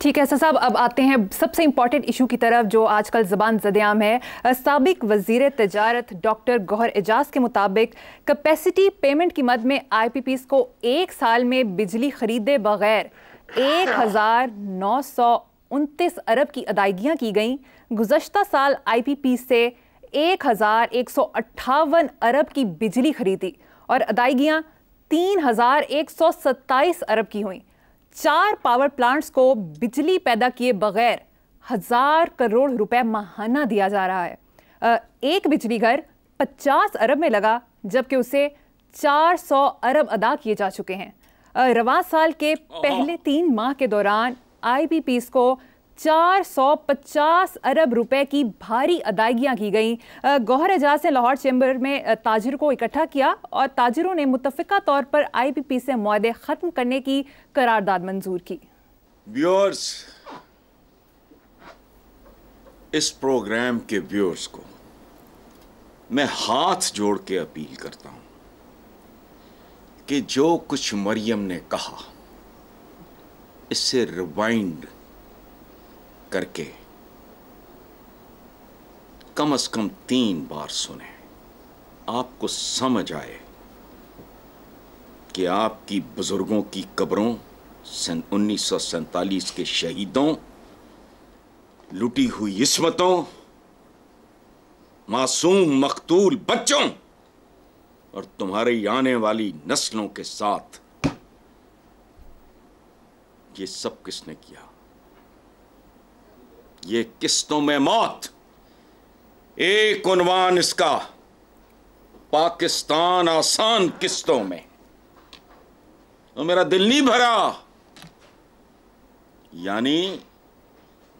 ठीक है साहब, अब आते हैं सबसे इम्पॉर्टेंट इशू की तरफ जो आजकल ज़बान ज़द-ए-आम है। साबिक वज़ीर तजारत डॉक्टर गौहर एजाज के मुताबिक कैपेसिटी पेमेंट की मद में IPPs को एक साल में बिजली खरीदे बगैर 1929 अरब की अदायगियाँ की गईं। गुज़श्ता साल IPP से 1158 अरब की बिजली खरीदी और अदायगियाँ 3127 अरब की हुई। 4 पावर प्लांट्स को बिजली पैदा किए बगैर 1000 करोड़ रुपए माहाना दिया जा रहा है। एक बिजली घर 50 अरब में लगा जबकि उसे 400 अरब अदा किए जा चुके हैं। रवां साल के पहले 3 माह के दौरान IPPs को 450 अरब रुपए की भारी अदायगियां की गई। गौहर एजाज ने लाहौर चैम्बर में ताजिरों को इकट्ठा किया और ताजिरों ने मुत्तफ़िका तौर पर IPP से मुआहदे ख़त्म करने की करारदाद मंजूर की। व्यूअर्स, इस प्रोग्राम के व्यूअर्स को मैं हाथ जोड़ के अपील करता हूं कि जो कुछ मरियम ने कहा इससे रिवाइंड करके कम से कम 3 बार सुने, आपको समझ आए कि आपकी बुजुर्गों की कब्रों 1947 के शहीदों, लुटी हुई इस्मतों, मासूम मकतूल बच्चों और तुम्हारी आने वाली नस्लों के साथ ये सब किसने किया? ये किस्तों में मौत। एक उन्वान इसका, पाकिस्तान आसान किस्तों में। तो मेरा दिल नहीं भरा। यानी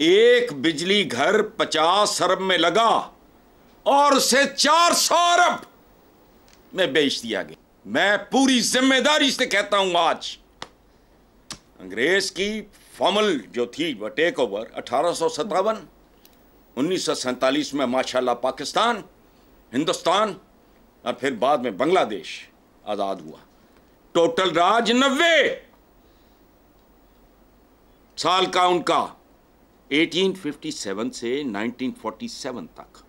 एक बिजली घर 50 अरब में लगा और उसे 400 अरब में बेच दिया गया। मैं पूरी जिम्मेदारी से कहता हूं, आज अंग्रेज की फॉर्मल जो थी वह टेक ओवर 1857, 1947 में माशाल्लाह पाकिस्तान, हिंदुस्तान और फिर बाद में बांग्लादेश आजाद हुआ। टोटल राज 90 साल का उनका, 1857 से 1947 तक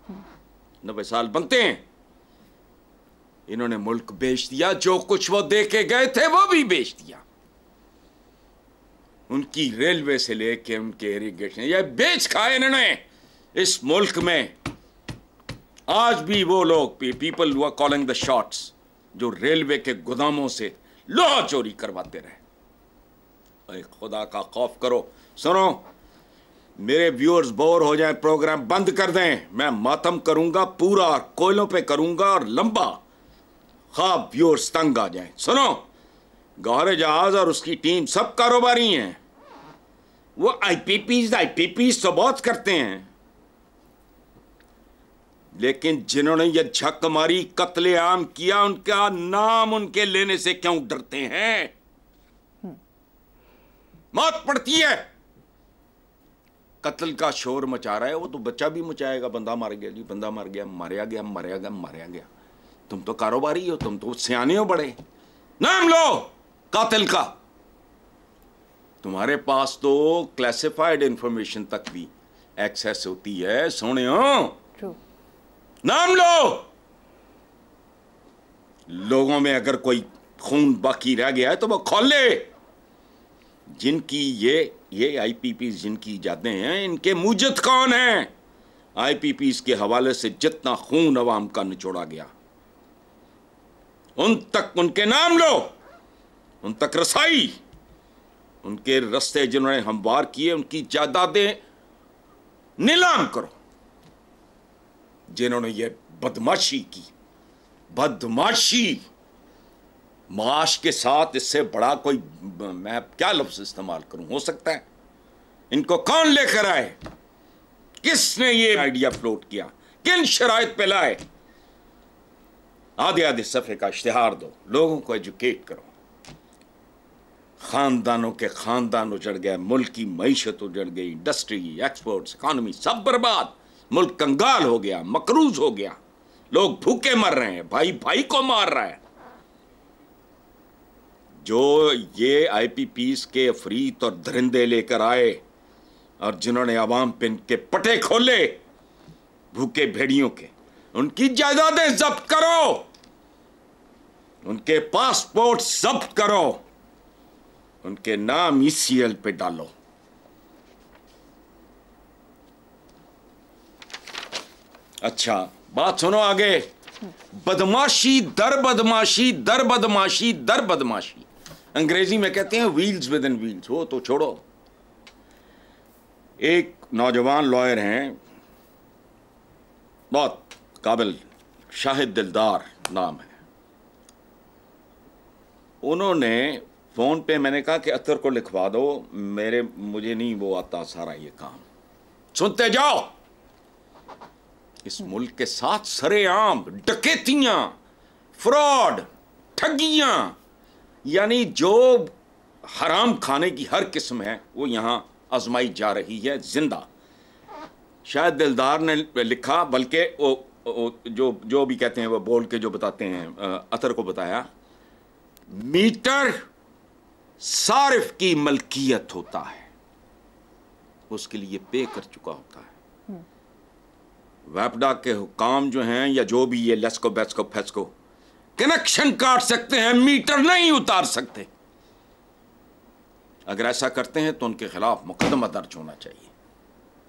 90 साल बनते हैं। इन्होंने मुल्क बेच दिया, जो कुछ वो दे के गए थे वो भी बेच दिया। उनकी रेलवे से लेके उनके इरिगेशन, ये बेच खाए इन्होंने। इस मुल्क में आज भी वो लोग, people who are calling the shots, जो रेलवे के गोदामों से लोहा चोरी करवाते रहे। अरे खुदा का खौफ करो। सुनो, मेरे व्यूअर्स बोर हो जाएं, प्रोग्राम बंद कर दें। मैं मातम करूंगा पूरा, कोयलों पे करूंगा और लंबा, ख्वाब व्यूअर्स तंग आ जाएं। सुनो, गौहर एजाज और उसकी टीम सब कारोबारी हैं। वो IPPs तो बहुत करते हैं, लेकिन जिन्होंने ये झक मारी, कत्ले आम किया, उनका नाम उनके लेने से क्यों डरते हैं? मौत पड़ती है। कत्ल का शोर मचा रहा है, वो तो बच्चा भी मचाएगा। बंदा मार गया जी, बंदा मर गया, मारा गया, मारा गया, मारा गया। तुम तो कारोबारी हो, तुम तो सियाने हो बड़े। नाम लो कातिल का। तुम्हारे पास तो क्लासिफाइड इंफॉर्मेशन तक भी एक्सेस होती है, सोने हो। नाम लो। लोगों में अगर कोई खून बाकी रह गया है तो वो खोले। जिनकी ये IPPs जिनकी इजादें हैं, इनके मुजद कौन हैं? IPPs के हवाले से जितना खून अवाम का निचोड़ा गया, उन तक उनके नाम लो, उन तक रसाई, उनके रास्ते जिन्होंने हमवार किए, उनकी जायदादें नीलाम करो। जिन्होंने ये बदमाशी की, बदमाशी, माश के साथ इससे बड़ा कोई, मैं क्या लफ्ज इस्तेमाल करूं, हो सकता है? इनको कौन लेकर आए? किसने ये आइडिया फ्लोट किया? किन शराइत पे लाए? आधे आधे सफ़े का इश्तिहार दो, लोगों को एजुकेट करो। खानदानों के खानदान उजड़ गए, मुल्क की मईशत उजड़ गई, इंडस्ट्री, एक्सपोर्ट्स, इकॉनमी सब बर्बाद। मुल्क कंगाल हो गया, मकरूज हो गया, लोग भूखे मर रहे हैं, भाई भाई को मार रहा है। जो ये IPPs के अफरीत और दरिंदे लेकर आए, और जिन्होंने आवाम पे इनके पटे खोले भूखे भेड़ियों के, उनकी जायदादें जब्त करो, उनके पासपोर्ट जब्त करो, उनके नाम ईसीएल पे डालो। अच्छा बात सुनो आगे। बदमाशी दर बदमाशी दर बदमाशी दर बदमाशी, अंग्रेजी में कहते हैं व्हील्स विद इन व्हील्स। हो तो छोड़ो। एक नौजवान लॉयर हैं, बहुत काबिल, शाहिद दिलदार नाम है। उन्होंने फोन पे, मैंने कहा कि अतर को लिखवा दो, मुझे नहीं वो आता सारा ये काम। सुनते जाओ। इस मुल्क के साथ सरेआम डकैतियां, फ्रॉड, ठगियां, यानी जो हराम खाने की हर किस्म है वो यहां आजमाई जा रही है जिंदा। शायद दिलदार ने लिखा, बल्कि जो भी कहते हैं वो बोल के जो बताते हैं, अतर को बताया, मीटर सारिफ की मलकियत होता है, उसके लिए पे कर चुका होता है। वैपडा के हुकाम जो हैं या जो भी ये लेस्को बेस्को फेस्को कनेक्शन काट सकते हैं, मीटर नहीं उतार सकते। अगर ऐसा करते हैं तो उनके खिलाफ मुकदमा दर्ज होना चाहिए।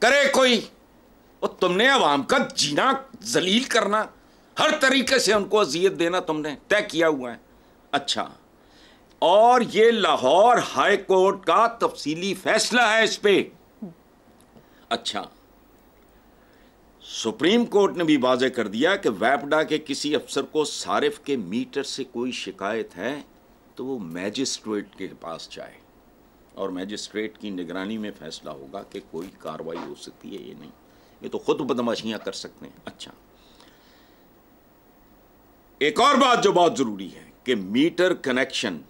करे कोई, और तुमने अवाम का जीना जलील करना, हर तरीके से उनको अजियत देना तुमने तय किया हुआ है। अच्छा, और ये लाहौर हाई कोर्ट का तफसीली फैसला है इस पे। अच्छा, सुप्रीम कोर्ट ने भी वाज़ेह कर दिया कि वैपडा के किसी अफसर को सारिफ के मीटर से कोई शिकायत है तो वो मैजिस्ट्रेट के पास जाए, और मैजिस्ट्रेट की निगरानी में फैसला होगा कि कोई कार्रवाई हो सकती है या नहीं। ये तो खुद बदमाशियां कर सकते हैं। अच्छा, एक और बात जो बहुत जरूरी है कि मीटर कनेक्शन,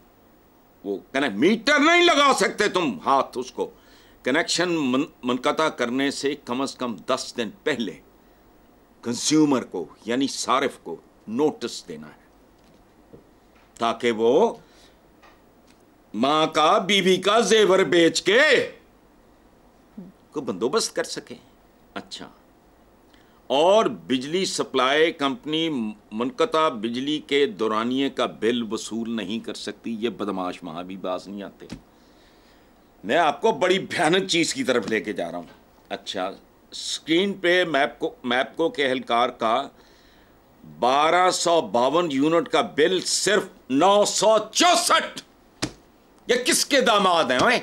वो मीटर नहीं लगा सकते तुम हाथ, उसको कनेक्शन मुनक़ता करने से कम 10 दिन पहले कंज्यूमर को यानी सारिफ को नोटिस देना है, ताकि वो मां का, बीवी का जेवर बेच के को बंदोबस्त कर सके। अच्छा, और बिजली सप्लाई कंपनी मुनक़ता बिजली के दौरानिए का बिल वसूल नहीं कर सकती। ये बदमाश वहां भी बाज नहीं आते। मैं आपको बड़ी भयानक चीज की तरफ लेके जा रहा हूं। अच्छा, स्क्रीन पे मैपको के एहलकार का 1252 यूनिट का बिल सिर्फ 964। ये किसके दामाद हैं? ओए,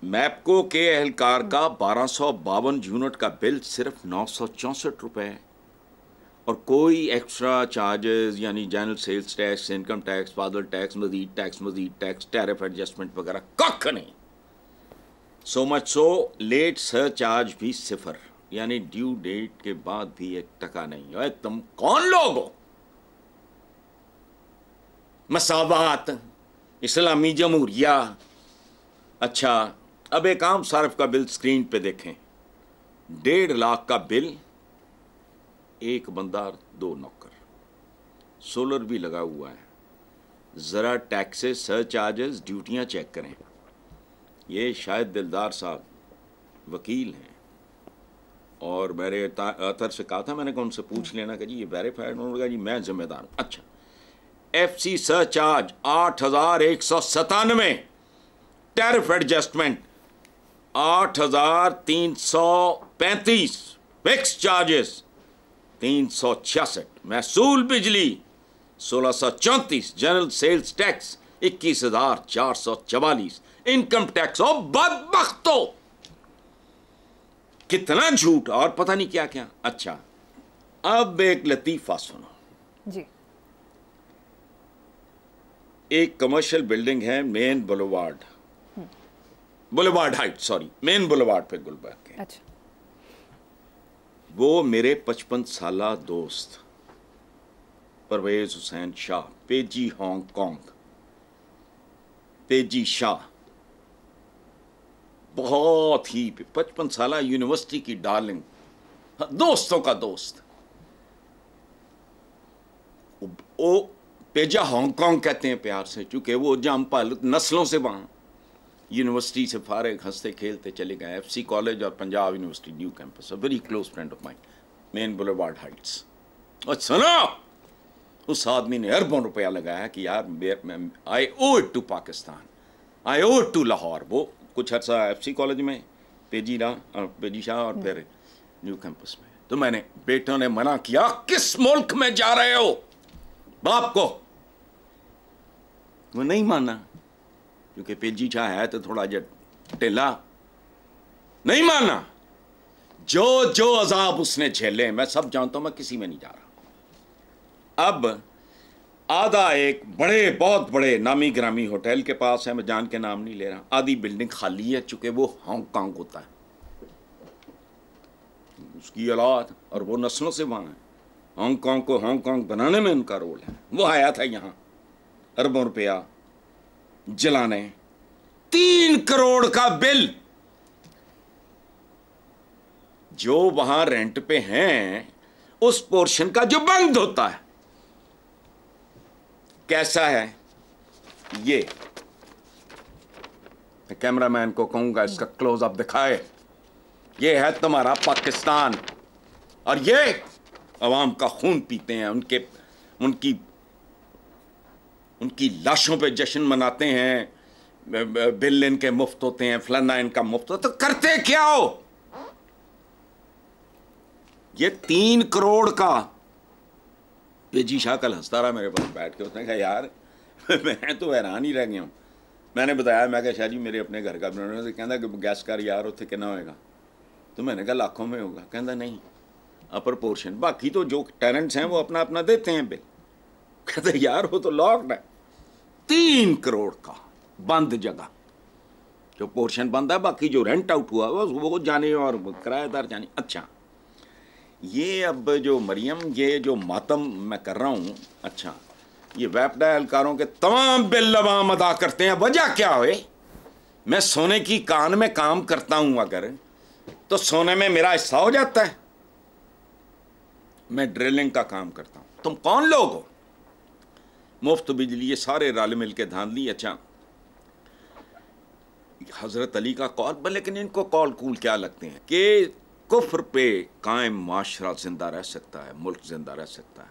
मैपको के एहलकार का 1252 यूनिट का बिल सिर्फ 964 रुपए, और कोई एक्स्ट्रा चार्जेस यानी general sales tax, income tax, further tax, मजीद टैक्स, टैरिफ एडजस्टमेंट वगैरह कख नहीं। So much so late surcharge भी 0, यानी ड्यू डेट के बाद भी 1 टका नहीं। ओए, तुम कौन लोग हो? मसावात, इस्लामी जमहूरिया। अच्छा, अब एक आम सारिफ का बिल स्क्रीन पे देखें। 1.5 लाख का बिल, 1 बंदा 2 नौकर, सोलर भी लगा हुआ है। ज़रा टैक्सेस, सरचार्जेस, ड्यूटियां चेक करें। ये शायद दिलदार साहब वकील हैं, और मेरे अतर से कहा था, मैंने कहा उनसे पूछ लेना कि जी ये वेरीफाइड। उन्होंने कहा जी मैं जिम्मेदार हूँ। अच्छा, FC surcharge 8197, tariff adjustment 8335, fix charges 366, महसूल बिजली 1634, general sales tax 21444, income tax. और बदबख्तो, कितना झूठ और पता नहीं क्या क्या। अच्छा, अब एक लतीफा सुनो जी। एक कमर्शियल बिल्डिंग है main boulevard height, sorry, main boulevard पे गुलबर्ग के। अच्छा, वो मेरे 55 साला दोस्त परवेज हुसैन शाह, पेजी हांगकांग, पेजी शाह, बहुत ही 55 साला यूनिवर्सिटी की डार्लिंग, दोस्तों का दोस्त। वो पेजा हांगकांग कहते हैं प्यार से, चूंकि वो जाम पाल नस्लों से वहां। यूनिवर्सिटी से फारिग हंसते खेलते चले गए FC कॉलेज और Punjab university new campus, a very close friend of mine, main boulevard Heights. और सुनो, उस आदमी ने अरबों रुपया लगाया कि यार I owe it to Pakistan, I owe it to Lahore. वो कुछ अर्सा FC कॉलेज में पेजी शाह और फिर न्यू कैंपस में। तो मैंने, बेटों ने मना किया, किस मुल्क में जा रहे हो, बाप को। वो नहीं माना, क्योंकि पेजी शाह है तो थोड़ा ढिला, नहीं माना। जो जो अजाब उसने झेले मैं सब जानता हूं, मैं किसी में नहीं जा रहा। अब आधा एक बड़े बहुत बड़े नामी ग्रामी होटल के पास है, मैं जान के नाम नहीं ले रहा, आधी बिल्डिंग खाली है, चूंकि वो हांगकांग होता है, उसकी औलाद और वो नस्लों से वहां है। हांगकांग को हांगकांग बनाने में उनका रोल है। वो आया था यहां अरबों रुपया जलाने, 3 करोड़ का बिल। जो वहां रेंट पे हैं उस पोर्शन का जो बंद होता है, कैसा है ये, मैं कैमरामैन को कहूंगा इसका क्लोजअप दिखाए। ये है तुम्हारा पाकिस्तान, और ये अवाम का खून पीते हैं, उनकी लाशों पे जश्न मनाते हैं, बिल इनके मुफ्त होते हैं, फलाना इनका मुफ्त होता, तो करते क्या हो? ये 3 करोड़ का। पेजी शाह कल हंसता रहा मेरे पास बैठ के, उसने कहा यार मैं तो हैरान ही रह गया हूं। मैंने बताया, मैं कहा शाह जी मेरे अपने घर का बनाने से, कहता कि गैस कर यार उत्थे कितना होएगा? तो मैंने कहा लाखों में होगा। कहता नहीं, अपर पोर्शन, बाकी तो जो टेनेंट्स हैं वो अपना अपना देते हैं बिल। कहते यार वो तो लॉक्ड है। 3 करोड़ का बंद जगह, जो पोर्शन बंद है, बाकी जो रेंट आउट हुआ वो जाने और किराएदार जाने। अच्छा, ये अब जो मरियम, ये जो मातम मैं कर रहा हूँ, अच्छा ये वैपडा एहलकारों के तमाम बिल अवाम अदा करते हैं। वजह क्या है? मैं सोने की कान में काम करता हूं अगर, तो सोने में मेरा हिस्सा हो जाता है। मैं ड्रिलिंग का काम करता हूं। तुम कौन लोग हो? मुफ्त बिजली, ये सारे रल मिल के धांधली। अच्छा, हजरत अली का कौल, लेकिन इनको कौल कूल क्या लगते हैं कि कुफ्र पे कायम माशरा जिंदा रह सकता है, मुल्क जिंदा रह सकता है,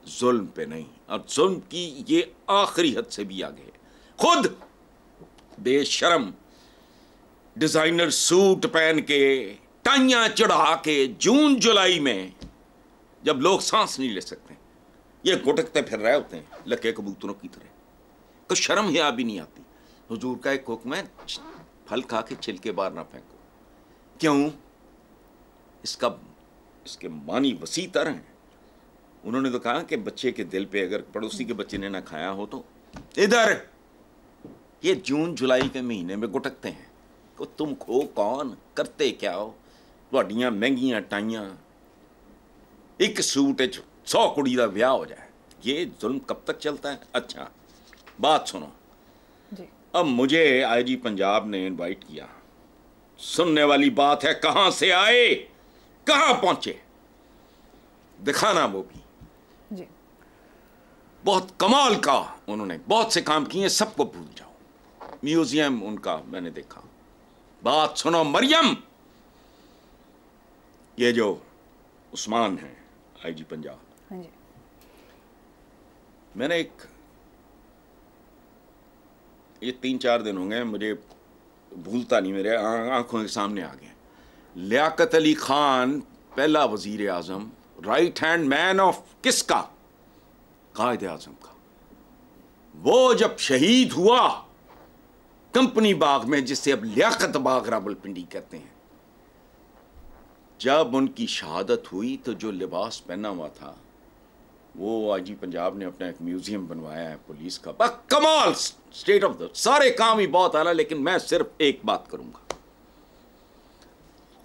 जुल्म पे नहीं। और जुल्म की ये आखिरी हद से भी आगे है। खुद बेशरम डिजाइनर सूट पहन के, टाइयां चढ़ा के, जून जुलाई में जब लोग सांस नहीं ले सकते, ये घुटकते फिर रहे होते हैं लके कबूतरों की तरह। तो शर्म हिया भी नहीं आती। हुजूर का एक हुक्म है, फल खा के छिलके बाहर ना फेंको। क्यों? इसके मानी वसी तरह हैं। उन्होंने तो कहा कि बच्चे के दिल पे अगर पड़ोसी के बच्चे ने ना खाया हो तो इधर ये जून जुलाई के महीने में गुटकते हैं को तुम खो कौन, करते क्या हो? ਤੁਹਾਡੀਆਂ महंगियां टाइयां, एक सूट 100 कुड़ी का ब्याह हो जाए, ये जुल्म कब तक चलता है? अच्छा बात सुनो जी। अब मुझे IG पंजाब ने इनवाइट किया। सुनने वाली बात है, कहां से आए, कहां पहुंचे, दिखाना वो भी जी। बहुत कमाल का उन्होंने बहुत से काम किए, सबको भूल जाओ। म्यूजियम उनका मैंने देखा। बात सुनो मरियम, ये जो उस्मान है IG पंजाब, हाँ जी। मैंने ये 3-4 दिन हो गए, मुझे भूलता नहीं, मेरे आंखों के सामने आ गए। लियाकत अली खान पहला वजीर आजम, राइट हैंड मैन ऑफ किसका? कायद आजम का। वो जब शहीद हुआ कंपनी बाग में, जिसे अब लियाकत बाग रावलपिंडी कहते हैं, जब उनकी शहादत हुई तो जो लिबास पहना हुआ था वो IG पंजाब ने अपना एक म्यूजियम बनवाया है पुलिस का। बस कमाल, स्टेट ऑफ द, सारे काम ही बहुत आला। लेकिन मैं सिर्फ एक बात करूंगा,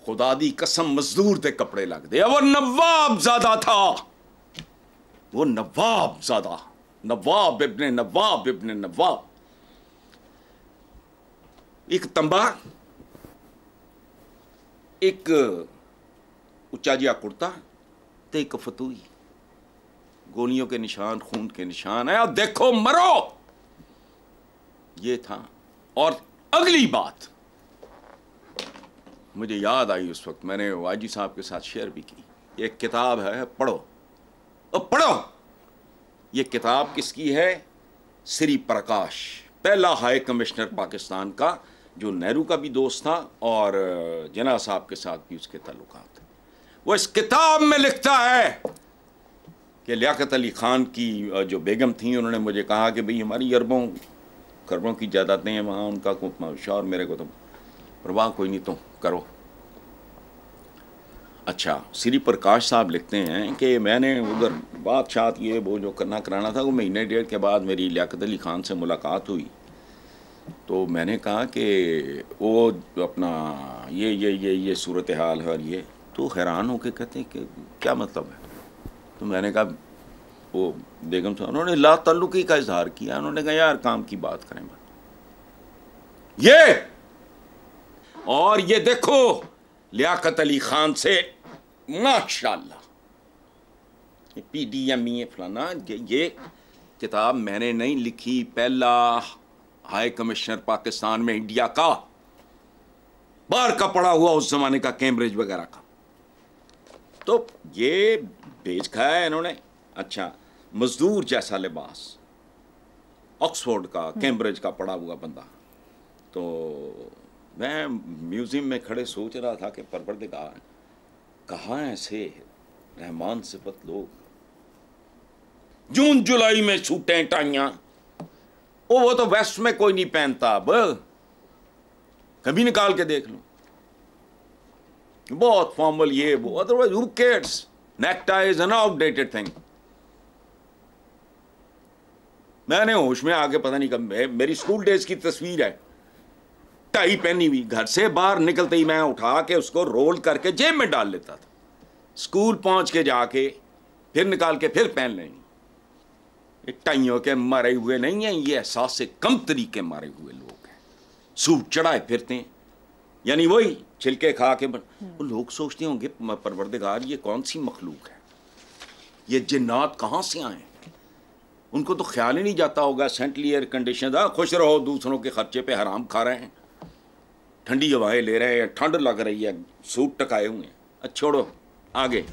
खुदा दी कसम मजदूर दे कपड़े लग दे। वो नवाब ज़ादा था, वो नवाब ज़ादा, नवाब इब्ने नवाब इब्ने नवाब। एक तंबा, एक उच्चा जिहा कुर्ता ते एक फतूई, गोलियों के निशान, खून के निशान है। देखो मरो, ये था। और अगली बात मुझे याद आई, उस वक्त मैंने वाजी साहब के साथ शेयर भी की। एक किताब है, पढ़ो और पढ़ो। ये किताब किसकी है? श्री प्रकाश, पहला हाई कमिश्नर पाकिस्तान का, जो नेहरू का भी दोस्त था और जिन्ना साहब के साथ भी उसके ताल्लुकात थे। वो इस किताब में लिखता है कि लियाकत अली खान की जो बेगम थी, उन्होंने मुझे कहा कि भाई हमारी अरबों खरबों की जायदादें हैं वहाँ, उनका शौहर मेरे को तो परवाह कोई नहीं, तो करो। अच्छा, श्री प्रकाश साहब लिखते हैं कि मैंने उधर बात शात ये वो जो करना कराना था, वो महीने डेढ़ के बाद मेरी लियाकत अली खान से मुलाकात हुई। तो मैंने कहा कि वो अपना ये सूरत हाल है, और ये तो हैरान होकर कहते हैं कि क्या मतलब है। तो मैंने कहा, वो बेगम साहब उन्होंने ला ताल्लुकी का इजहार किया। उन्होंने कहा यार काम की बात करें ये, और ये देखो लियाकत अली खान से माशाल्लाह PDME फलाना, ये किताब मैंने नहीं लिखी, पहला हाई कमिश्नर पाकिस्तान में इंडिया का, बाहर का पड़ा हुआ उस जमाने का, कैम्ब्रिज वगैरह का। तो ये बेच खाया है इन्होंने। अच्छा, मजदूर जैसा लिबास, ऑक्सफोर्ड का, कैम्ब्रिज का पड़ा हुआ बंदा। तो मैं म्यूजियम में खड़े सोच रहा था कि परवरदिगार, कहाँ ऐसे रहमान सिफत लोग, जून जुलाई में सूटें टाइयां, वो तो वेस्ट में कोई नहीं पहनता। अब कभी निकाल के देख लो, बहुत फॉर्मल ये वो, otherwise who cares, necktie is an outdated thing. मैंने होश में आके पता नहीं कब, मेरी स्कूल डेज की तस्वीर है, टाई पहनी हुई, घर से बाहर निकलते ही मैं उठा के उसको रोल करके जेब में डाल लेता था। स्कूल पहुंच के जाके फिर निकाल के फिर पहन लेंगे। टाइयों के मारे हुए नहीं हैं, ये एहसास से कम तरीके मारे हुए लोग हैं, सूट चढ़ाए फिरते हैं, यानी वही छिलके खा के वो लोग सोचते होंगे परवरदिगार ये कौन सी मखलूक है, ये जिन्नात कहाँ से आए। उनको तो ख्याल ही नहीं जाता होगा सेंट्रली एयर कंडीशन, खुश रहो, दूसरों के खर्चे पे हराम खा रहे हैं, ठंडी हवाएं ले रहे हैं, ठंड लग रही है, सूट टकाए हुए हैं। अच्छा छोड़ो आगे।